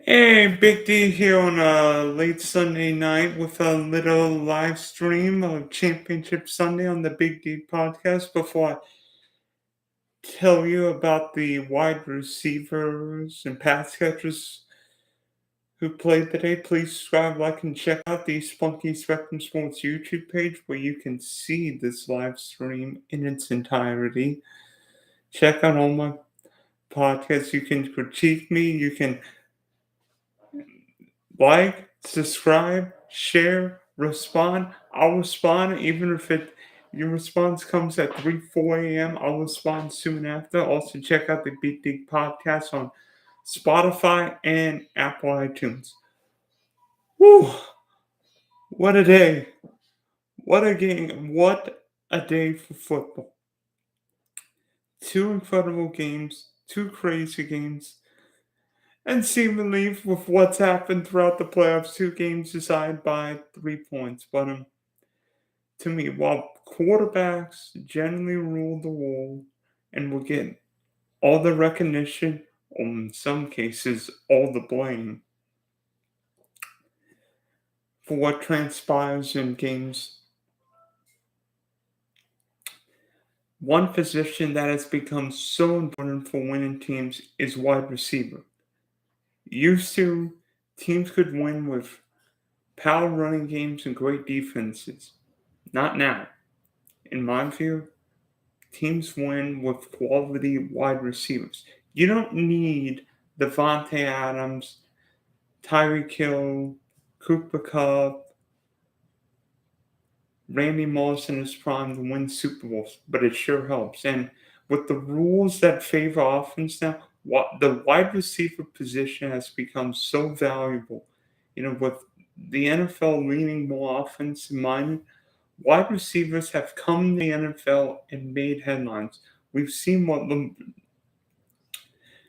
Hey, Big D here on a late Sunday night with a little live stream of Championship Sunday on the Big D podcast. Before I tell you about the wide receivers and pass catchers who played today, please subscribe, like, and check out the Spunky Spectrum Sports YouTube page where you can see this live stream in its entirety. Check out all my podcasts. You can critique me. You can like, subscribe, share, respond. I'll respond even if your response comes at 3, 4 a.m. I'll respond soon after. Also, check out the Big Dig podcast on Spotify and Apple iTunes. Whew! What a day! What a game! What a day for football. Two incredible games, two crazy games. And seemingly, with what's happened throughout the playoffs, two games decided by 3 points. But to me, while quarterbacks generally rule the world and will get all the recognition, or in some cases, all the blame for what transpires in games, one position that has become so important for winning teams is wide receiver. Used to, teams could win with power running games and great defenses. Not now. In my view, teams win with quality wide receivers. You don't need Devontae Adams, Tyreek Hill, Cooper Kupp, Randy Moss in his prime to win Super Bowls, but it sure helps. And with the rules that favor offense now, the wide receiver position has become so valuable. With the NFL leaning more offense minded, wide receivers have come to the NFL and made headlines. We've seen what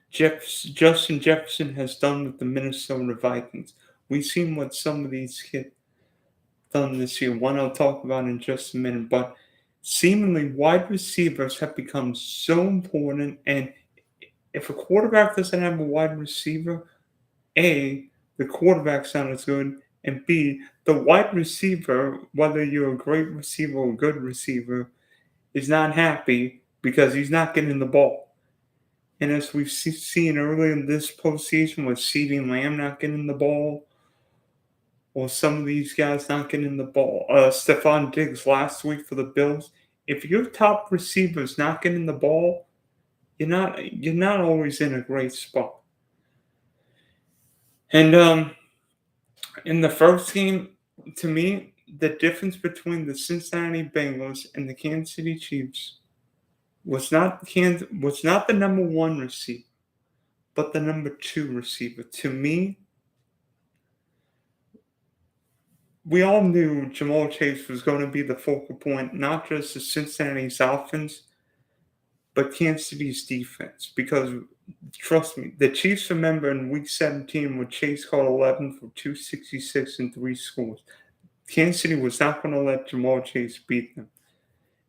Justin Jefferson has done with the Minnesota Vikings. We've seen what some of these kids done this year. One I'll talk about in just a minute. But seemingly, wide receivers have become so important. And if a quarterback doesn't have a wide receiver, A, the quarterback's not as good, and B, the wide receiver, whether you're a great receiver or a good receiver, is not happy because he's not getting the ball. And as we've seen earlier in this postseason with CeeDee Lamb not getting the ball, or some of these guys not getting the ball, Stephon Diggs last week for the Bills, if your top receiver's not getting the ball, you're not always in a great spot. And in the first game, to me, the difference between the Cincinnati Bengals and the Kansas City Chiefs was not the number one receiver, but the number two receiver. To me, we all knew Ja'Marr Chase was going to be the focal point, not just of Cincinnati's offense, but Kansas City's defense. Because, trust me, the Chiefs remember in Week 17 when Chase caught 11 for 266 and 3 scores. Kansas City was not going to let Ja'Marr Chase beat them.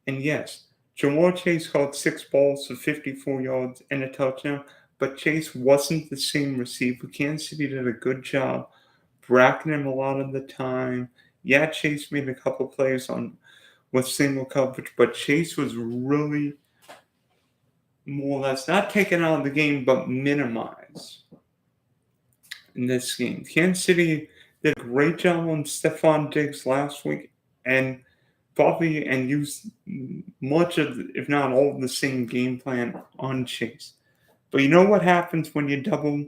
And yes, Ja'Marr Chase caught 6 balls for 54 yards and a touchdown, but Chase wasn't the same receiver. Kansas City did a good job bracketing him a lot of the time. Yeah, Chase made a couple plays with single coverage, but Chase was really more or less not taken out of the game, but minimized in this game. Kansas City did a great job on Stephon Diggs last week and used much of, if not all, of the same game plan on Chase. But you know what happens when you double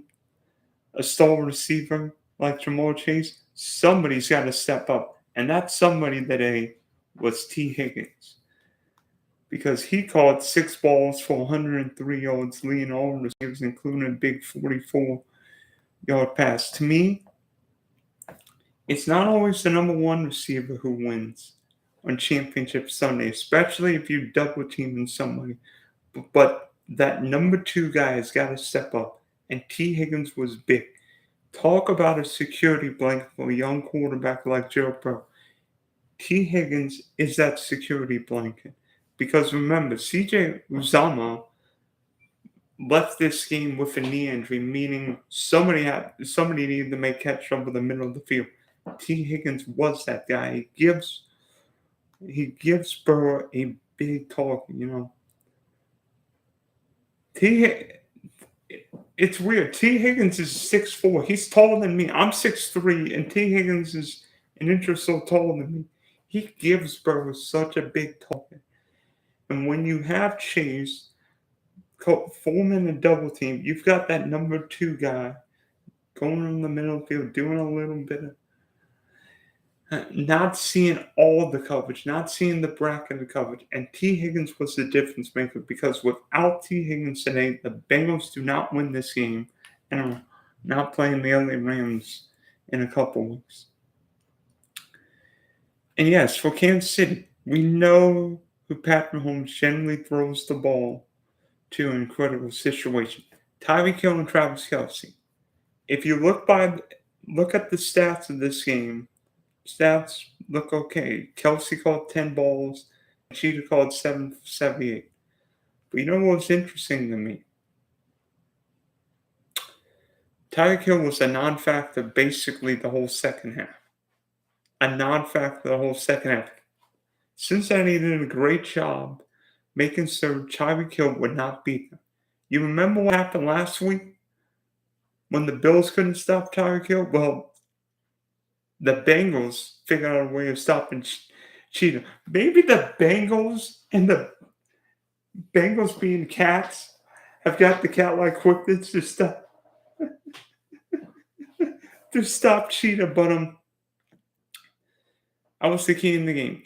a star receiver like Ja'Marr Chase? Somebody's got to step up. And that somebody today was T. Higgins. Because he caught 6 balls for 103 yards, leading all receivers, including a big 44-yard pass. To me, it's not always the number one receiver who wins on Championship Sunday, especially if you double team somebody. But that number 2 guy has got to step up, and T. Higgins was big. Talk about a security blanket for a young quarterback like Joe Burrow. T. Higgins is that security blanket. Because remember, C.J. Uzomah left this game with a knee injury, meaning somebody needed to make catch over the middle of the field. T. Higgins was that guy. He gives Burrow a big target, It's weird. T. Higgins is 6'4". He's taller than me. I'm 6'3", and T. Higgins is an inch or so taller than me. He gives Burrow such a big target. And when you have Chase forming a double team, you've got that number 2 guy going in the middle of the field, doing a little bit of not seeing all the coverage, not seeing the bracket of coverage. And T. Higgins was the difference maker, because without T. Higgins today, the Bengals do not win this game and are not playing the LA Rams in a couple weeks. And yes, for Kansas City, we know who Pat Mahomes generally throws the ball to in critical situations. Tyreek Hill and Travis Kelce. If you look at the stats of this game, stats look okay. Kelce caught 10 balls. Cheetah caught 778. But you know what's interesting to me? Tyreek Hill was a non-factor basically the whole second half. Cincinnati did a great job making sure Tyreek Hill would not beat them. You remember what happened last week when the Bills couldn't stop Tyreek Hill? Well, the Bengals figured out a way of stopping Cheetah. Maybe the Bengals and the Bengals being cats have got the cat-like quickness to stop Cheetah, but I was the key in the game.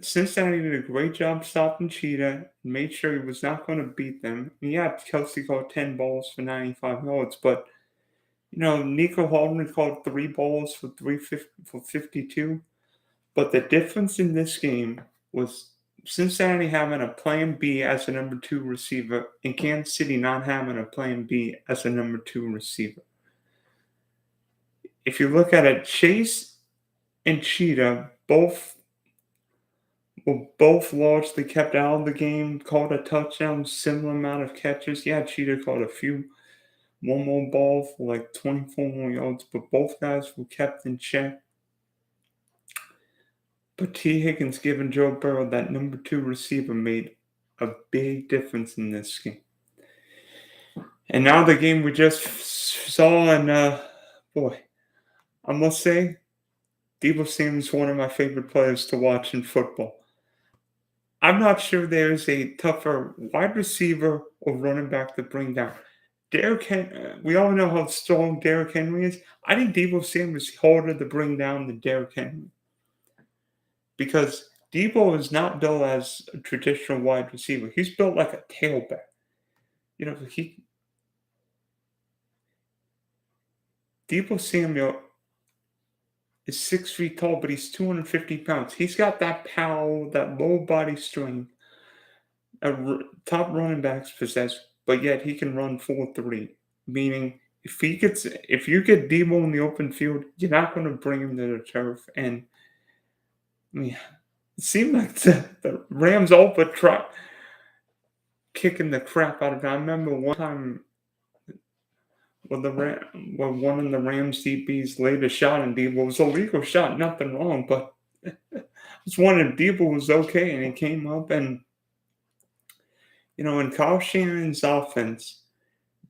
Cincinnati did a great job stopping Cheetah, made sure he was not going to beat them. And yeah, Kelce caught 10 balls for 95 yards, but Nico Hallman caught 3 balls for 52. But the difference in this game was Cincinnati having a plan B as a number 2 receiver and Kansas City not having a plan B as a number 2 receiver. If you look at it, Chase and Cheetah both largely kept out of the game, caught a touchdown, similar amount of catches. Yeah, Cheetah caught one more ball for like 24 more yards, but both guys were kept in check. But T. Higgins giving Joe Burrow that number 2 receiver made a big difference in this game. And now the game we just saw, and I must say, Deebo Samuel is one of my favorite players to watch in football. I'm not sure there's a tougher wide receiver or running back to bring down. We all know how strong Derrick Henry is. I think Deebo Samuel is harder to bring down than Derrick Henry, because Deebo is not built as a traditional wide receiver. He's built like a tailback. Deebo Samuel is 6 feet tall, but he's 250 pounds. He's got that power, that low body strength top running backs possess, but yet he can run 4.3. Meaning, if you get Deebo in the open field, you're not going to bring him to the turf. And it seemed like the Rams all but tried kicking the crap out of it. I remember one time when one of the Rams DBs laid a shot and Deebo was a legal shot, nothing wrong, but I was wondering if Deebo was okay, and he came up and, in Kyle Shanahan's offense,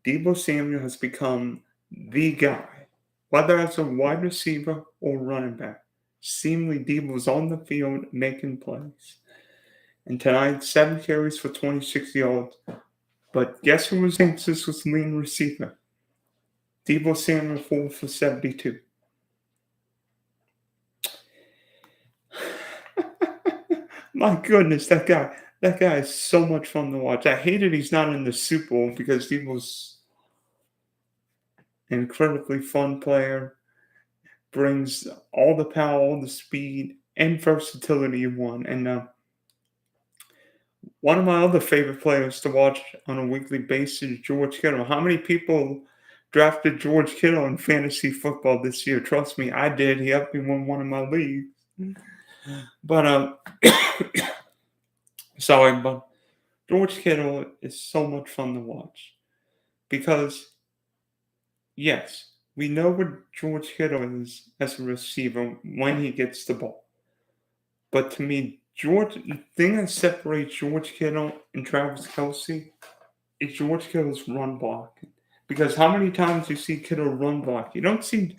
Deebo Samuel has become the guy, whether as a wide receiver or running back. Seemingly, Deebo's on the field making plays. And tonight, 7 carries for 26 yards. But guess who was anxious with lean receiver? Deebo Samuel 4 for 72. My goodness, that guy is so much fun to watch. I hate it he's not in the Super Bowl, because Deebo's an incredibly fun player. Brings all the power, all the speed, and versatility you want. And one of my other favorite players to watch on a weekly basis is George Kittle. How many people drafted George Kittle in fantasy football this year? Trust me, I did. He helped me win one of my leagues. But George Kittle is so much fun to watch because, yes, we know what George Kittle is as a receiver when he gets the ball. But to me, the thing that separates George Kittle and Travis Kelce is George Kittle's run blocking. Because how many times you see Kittle run block? You don't see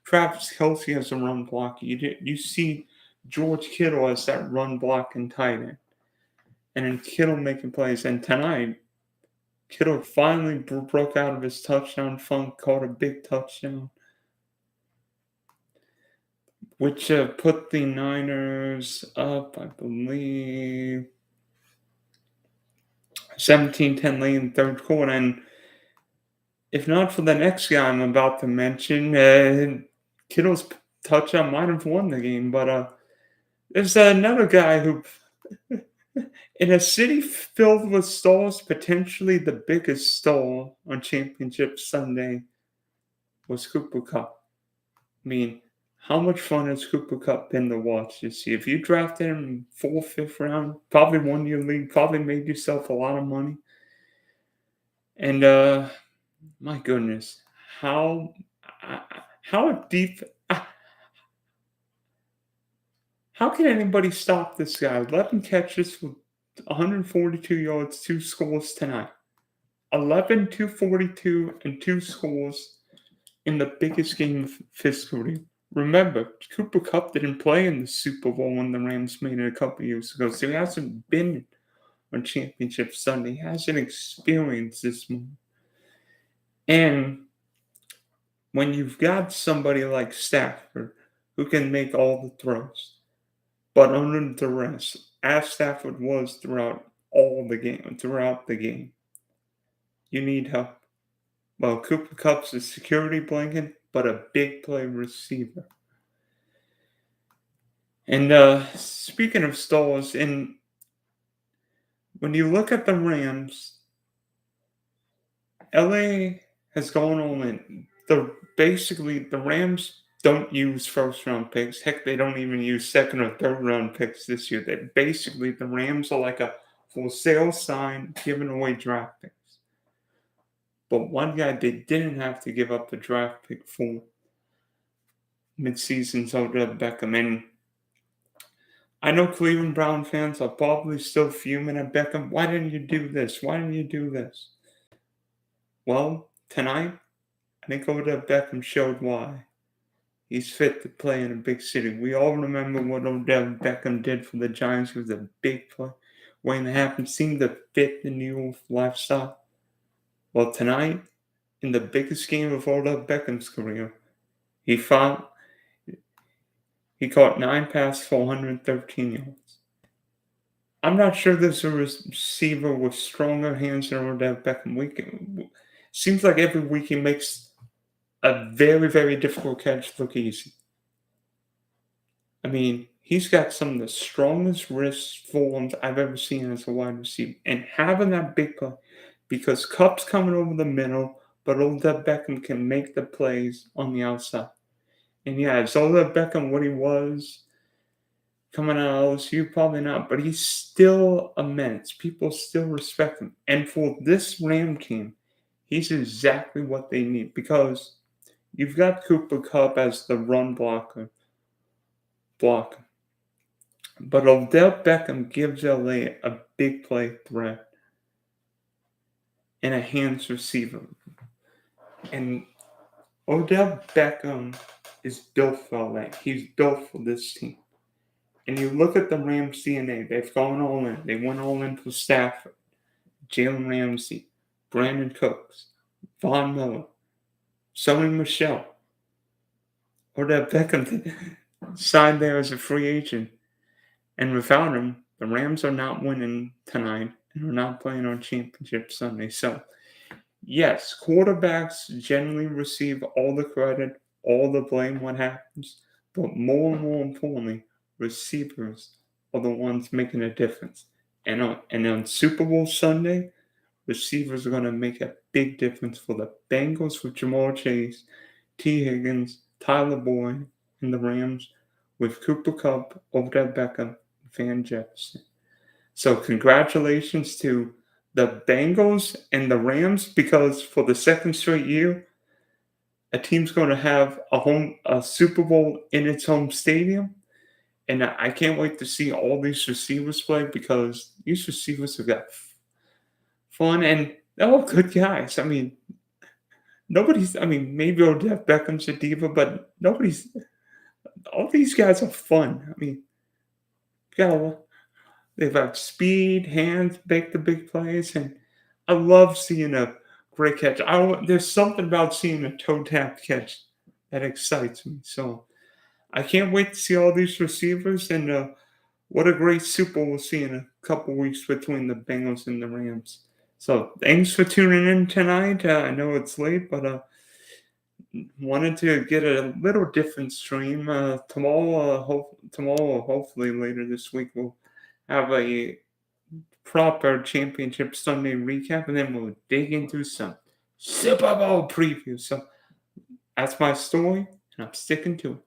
Travis Kelce as a run blocker. You see George Kittle as that run blocking tight end. And then Kittle making plays. And tonight, Kittle finally broke out of his touchdown funk, caught a big touchdown, which put the Niners up, I believe, 17-10 lead in the third quarter. And if not for the next guy I'm about to mention, Kittle's touchdown might have won the game. But there's another guy who, in a city filled with stars, potentially the biggest star on Championship Sunday was Cooper Kupp. I mean, how much fun has Cooper Kupp been to watch this year? If you drafted him 4th, 5th round, probably won your league, probably made yourself a lot of money. And my goodness, how deep? How can anybody stop this guy? 11 catches with 142 yards, 2 scores tonight. 11, 242, and 2 scores in the biggest game of his career. Remember, Cooper Kupp didn't play in the Super Bowl when the Rams made it a couple years ago, so he hasn't been on Championship Sunday. He hasn't experienced this moment. And when you've got somebody like Stafford who can make all the throws, but under duress, as Stafford was throughout the game, you need help. Well, Cooper Kupp's a security blanket, but a big play receiver. And speaking of stars, and when you look at the Rams, LA has gone all in. Basically, the Rams don't use first-round picks. Heck, they don't even use second or third-round picks this year. The Rams are like a for sale sign giving away draft picks. But one guy they didn't have to give up the draft pick for midseason's Odell Beckham. And I know Cleveland Brown fans are probably still fuming at Beckham. Why didn't you do this? Why didn't you do this? Well, tonight, I think Odell Beckham showed why. He's fit to play in a big city. We all remember what Odell Beckham did for the Giants. He was a big play. When it happened, seemed to fit the new lifestyle. Well, tonight, in the biggest game of Odell Beckham's career, he caught 9 passes for 113 yards. I'm not sure there's a receiver with stronger hands than Odell Beckham. Seems like every week he makes a very, very difficult catch look easy. I mean, he's got some of the strongest wrist forms I've ever seen as a wide receiver. And having that big play, because Kupp's coming over the middle, but Odell Beckham can make the plays on the outside. And yeah, is Odell Beckham what he was coming out of LSU? Probably not, but he's still a menace. People still respect him. And for this Ram team, he's exactly what they need, because you've got Cooper Kupp as the run blocker. But Odell Beckham gives LA a big play threat and a hands receiver. And Odell Beckham is built for LA. He's built for this team. And you look at the Rams DNA, they've gone all in. They went all in for Stafford, Jalen Ramsey, Brandon Cooks, Von Miller, Sony Michel. Odell Beckham signed there as a free agent. And without him, the Rams are not winning tonight and are not playing on Championship Sunday. So, yes, quarterbacks generally receive all the credit, all the blame when happens. But more and more importantly, receivers are the ones making a difference. And on Super Bowl Sunday, receivers are going to make a big difference for the Bengals with Jamal Chase, T. Higgins, Tyler Boyd, and the Rams with Cooper Kupp, Odell Beckham, Van Jefferson. So congratulations to the Bengals and the Rams because for the second straight year, a team's going to have a Super Bowl in its home stadium. And I can't wait to see all these receivers play because these receivers have got fun and they're all good guys. I mean, maybe Odell Beckham's a diva, but all these guys are fun. I mean, got a, they've got speed, hands, make the big plays, and I love seeing a great catch. There's something about seeing a toe tap catch that excites me. So I can't wait to see all these receivers, and what a great Super Bowl we'll see in a couple weeks between the Bengals and the Rams. So thanks for tuning in tonight. I know it's late, but wanted to get a little different stream. Tomorrow, hopefully later this week, we'll have a proper championship Sunday recap, and then we'll dig into some Super Bowl preview. So that's my story, and I'm sticking to it.